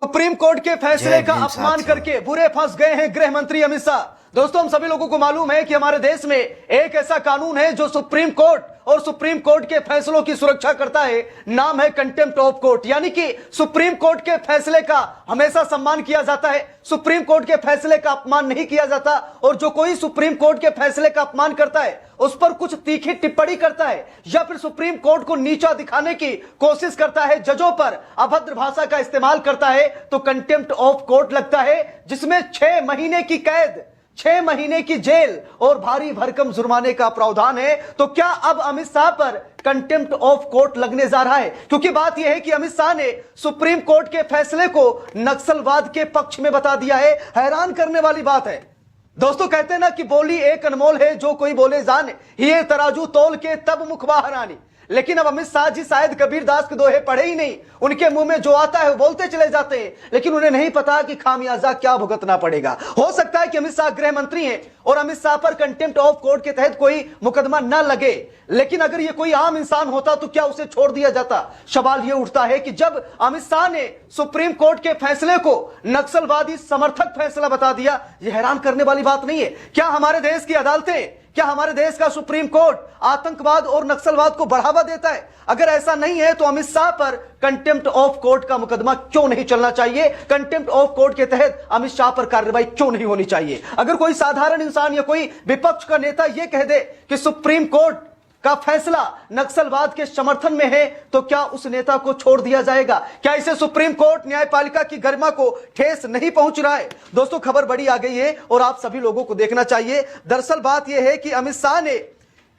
Supreme court के फैसले का अपमान करके बुरे फंस गए हैं गृह मंत्री अमित शाह। दोस्तों, हम सभी लोगों को मालूम है कि हमारे देश में एक ऐसा कानून है जो सुप्रीम कोर्ट और सुप्रीम कोर्ट के फैसलों की सुरक्षा करता है। नाम है कंटेम्प्ट ऑफ कोर्ट, यानी कि सुप्रीम कोर्ट के फैसले का हमेशा सम्मान किया जाता है, सुप्रीम कोर्ट के फैसले का अपमान नहीं किया जाता। और जो कोई सुप्रीम कोर्ट के फैसले का अपमान करता है, उस पर कुछ तीखी टिप्पणी करता है या फिर सुप्रीम कोर्ट को नीचा दिखाने की कोशिश करता है, जजों पर अभद्र भाषा का इस्तेमाल करता है, तो कंटेम्प्ट ऑफ कोर्ट लगता है, जिसमें 6 महीने की कैद, 6 महीने की जेल और भारी भरकम जुर्माने का प्रावधान है। तो क्या अब अमित शाह पर कंटेम्प्ट ऑफ कोर्ट लगने जा रहा है? क्योंकि बात यह है कि अमित शाह ने सुप्रीम कोर्ट के फैसले को नक्सलवाद के पक्ष में बता दिया है। हैरान करने वाली बात है दोस्तों, कहते हैं ना कि बोली एक अनमोल है, जो कोई बोले जाने, ये तराजू तोल के तब मुख बाहर आनी। लेकिन अब अमित शाह जी शायद कबीर दास के दोहे पढ़े ही नहीं, उनके मुंह में जो आता है वो बोलते चले जाते हैं, लेकिन उन्हें नहीं पता कि खामियाजा क्या भुगतना पड़ेगा। हो सकता है कि अमित शाह गृह मंत्री हैं और अमित शाह पर कंटेम्प्ट ऑफ कोर्ट के तहत कोई मुकदमा न लगे, लेकिन अगर ये कोई आम इंसान होता तो क्या उसे छोड़ दिया जाता? सवाल ये उठता है कि जब अमित शाह ने सुप्रीम कोर्ट के फैसले को नक्सलवादी समर्थक फैसला बता दिया, यह हैरान करने वाली बात नहीं है। क्या हमारे देश की अदालतें, क्या हमारे देश का सुप्रीम कोर्ट आतंकवाद और नक्सलवाद को बढ़ावा देता है? अगर ऐसा नहीं है तो अमित शाह पर कंटेम्प्ट ऑफ कोर्ट का मुकदमा क्यों नहीं चलना चाहिए? कंटेम्प्ट ऑफ कोर्ट के तहत अमित शाह पर कार्रवाई क्यों नहीं होनी चाहिए? अगर कोई साधारण इंसान या कोई विपक्ष का नेता यह कह दे कि सुप्रीम कोर्ट का फैसला नक्सलवाद के समर्थन में है, तो क्या उस नेता को छोड़ दिया जाएगा? क्या इसे सुप्रीम कोर्ट न्यायपालिका की गरिमा को ठेस नहीं पहुंच रहा है? दोस्तों, खबर बड़ी आ गई है और आप सभी लोगों को देखना चाहिए। दरअसल बात यह है कि अमित शाह ने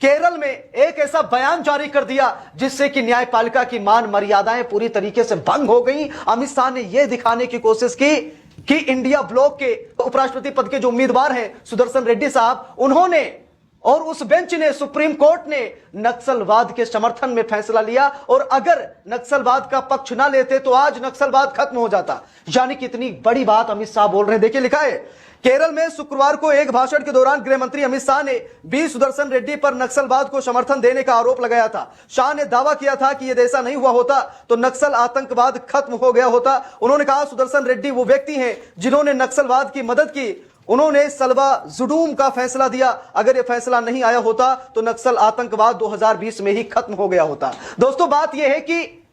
केरल में एक ऐसा बयान जारी कर दिया जिससे कि न्यायपालिका की मान मर्यादाएं पूरी तरीके से भंग हो गई। अमित शाह ने यह दिखाने की कोशिश की कि इंडिया ब्लॉक के उपराष्ट्रपति पद के जो उम्मीदवार हैं सुदर्शन रेड्डी साहब, उन्होंने और उस बेंच ने, सुप्रीम कोर्ट ने नक्सलवाद के समर्थन में फैसला लिया, और अगर नक्सलवाद का पक्ष ना लेते तो आज नक्सलवाद खत्म हो जाता। यानी कितनी बड़ी बात अमित शाह बोल रहे हैं। देखिए, लिखा है केरल में शुक्रवार को एक भाषण के दौरान गृह मंत्री अमित शाह ने बी सुदर्शन रेड्डी पर नक्सलवाद को समर्थन देने का आरोप लगाया था। शाह ने दावा किया था कि यदि ऐसा नहीं हुआ होता तो नक्सल आतंकवाद खत्म हो गया होता। उन्होंने कहा, सुदर्शन रेड्डी वो व्यक्ति हैं जिन्होंने नक्सलवाद की मदद की, उन्होंने सलवा जुडूम का फैसला दिया। अगर यह फैसला नहीं आया होता तो नक्सल आतंकवाद 2020 में ही खत्म हो गया होता। दोस्तों, बात यह है कि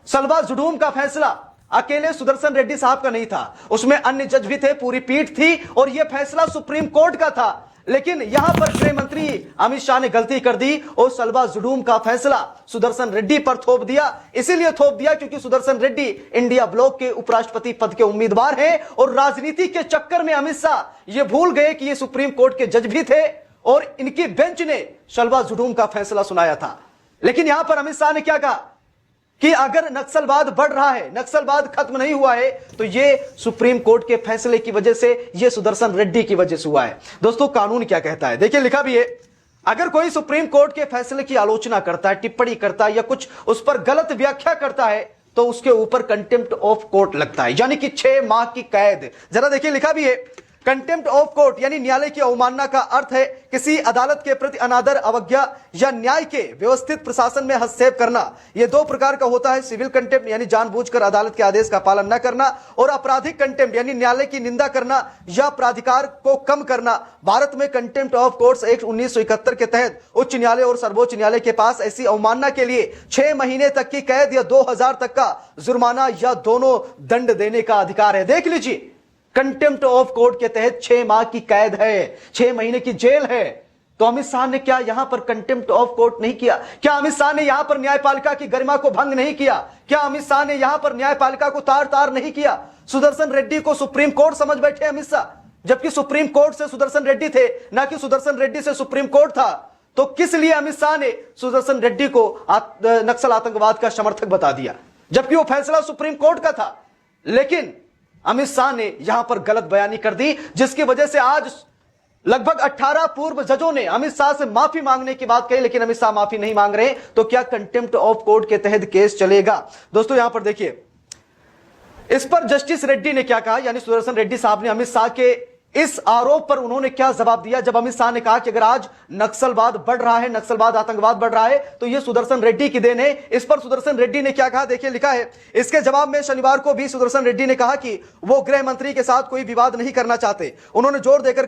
सलवा जुडूम का फैसला अकेले सुदर्शन रेड्डी साहब का नहीं था, उसमें अन्य जज भी थे, पूरी पीठ थी, और यह फैसला सुप्रीम कोर्ट का था। लेकिन यहां पर गृह मंत्री अमित शाह ने गलती कर दी और सलवा जुडूम का फैसला सुदर्शन रेड्डी पर थोप दिया। इसीलिए थोप दिया क्योंकि सुदर्शन रेड्डी इंडिया ब्लॉक के उपराष्ट्रपति पद के उम्मीदवार हैं, और राजनीति के चक्कर में अमित शाह ये भूल गए कि ये सुप्रीम कोर्ट के जज भी थे और इनकी बेंच ने सलवा जुडूम का फैसला सुनाया था। लेकिन यहां पर अमित शाह ने क्या कहा कि अगर नक्सलवाद बढ़ रहा है, नक्सलवाद खत्म नहीं हुआ है, तो यह सुप्रीम कोर्ट के फैसले की वजह से, यह सुदर्शन रेड्डी की वजह से हुआ है। दोस्तों, कानून क्या कहता है? देखिए, लिखा भी है, अगर कोई सुप्रीम कोर्ट के फैसले की आलोचना करता है, टिप्पणी करता है या कुछ उस पर गलत व्याख्या करता है, तो उसके ऊपर कंटेम्प्ट ऑफ कोर्ट लगता है, यानी कि 6 माह की कैद। जरा देखिए, लिखा भी है, कंटेम्प्ट ऑफ कोर्ट यानी न्यायालय की अवमानना का अर्थ है किसी अदालत के प्रति अनादर, अवज्ञा या न्याय के व्यवस्थित प्रशासन में हस्तक्षेप करना। यह 2 प्रकार का होता है, सिविल कंटेम्प्ट यानी जानबूझकर अदालत के आदेश का पालन न करना, और आपराधिक कंटेम्प्ट यानी न्यायालय की निंदा करना या प्राधिकार को कम करना। भारत में कंटेम्प्ट ऑफ कोर्ट्स एक्ट 1971 के तहत उच्च न्यायालय और सर्वोच्च न्यायालय के पास ऐसी अवमानना के लिए 6 महीने तक की कैद या 2000 तक का जुर्माना या दोनों दंड देने का अधिकार है। देख लीजिए, कंटेम्प्ट ऑफ कोर्ट के तहत 6 माह की कैद है, 6 महीने की जेल है। तो अमित शाह ने क्या यहां पर कंटेम्प्ट ऑफ कोर्ट नहीं किया? क्या अमित शाह ने यहां पर न्यायपालिका की गरिमा को भंग नहीं किया? क्या अमित शाह ने यहां पर न्यायपालिका को तार तार नहीं किया? सुदर्शन रेड्डी को सुप्रीम कोर्ट समझ बैठे अमित शाह, जबकि सुप्रीम कोर्ट से सुदर्शन रेड्डी थे, ना कि सुदर्शन रेड्डी से सुप्रीम कोर्ट था। तो किस लिए अमित शाह ने सुदर्शन रेड्डी को नक्सल आतंकवाद का समर्थक बता दिया, जबकि वो फैसला सुप्रीम कोर्ट का था? लेकिन अमित शाह ने यहां पर गलत बयानी कर दी, जिसकी वजह से आज लगभग 18 पूर्व जजों ने अमित शाह से माफी मांगने की बात कही, लेकिन अमित शाह माफी नहीं मांग रहे। तो क्या कंटेम्प्ट ऑफ कोर्ट के तहत केस चलेगा? दोस्तों, यहां पर देखिए, इस पर जस्टिस रेड्डी ने क्या कहा, यानी सुदर्शन रेड्डी साहब ने अमित शाह के इस आरोप पर उन्होंने क्या जवाब दिया जब अमित शाह ने कहा कि अगर आज नक्सलवाद बढ़ रहा है, नक्सलवाद आतंकवाद बढ़ रहा है, तो यह सुदर्शन रेड्डी की देन है। इस पर सुदर्शन रेड्डी ने क्या कहा, देखिए लिखा है। इसके जवाब में शनिवार को भी सुदर्शन रेड्डी ने कहा कि वो गृह मंत्री के साथ कोई विवाद नहीं करना चाहते। उन्होंने जोर देकर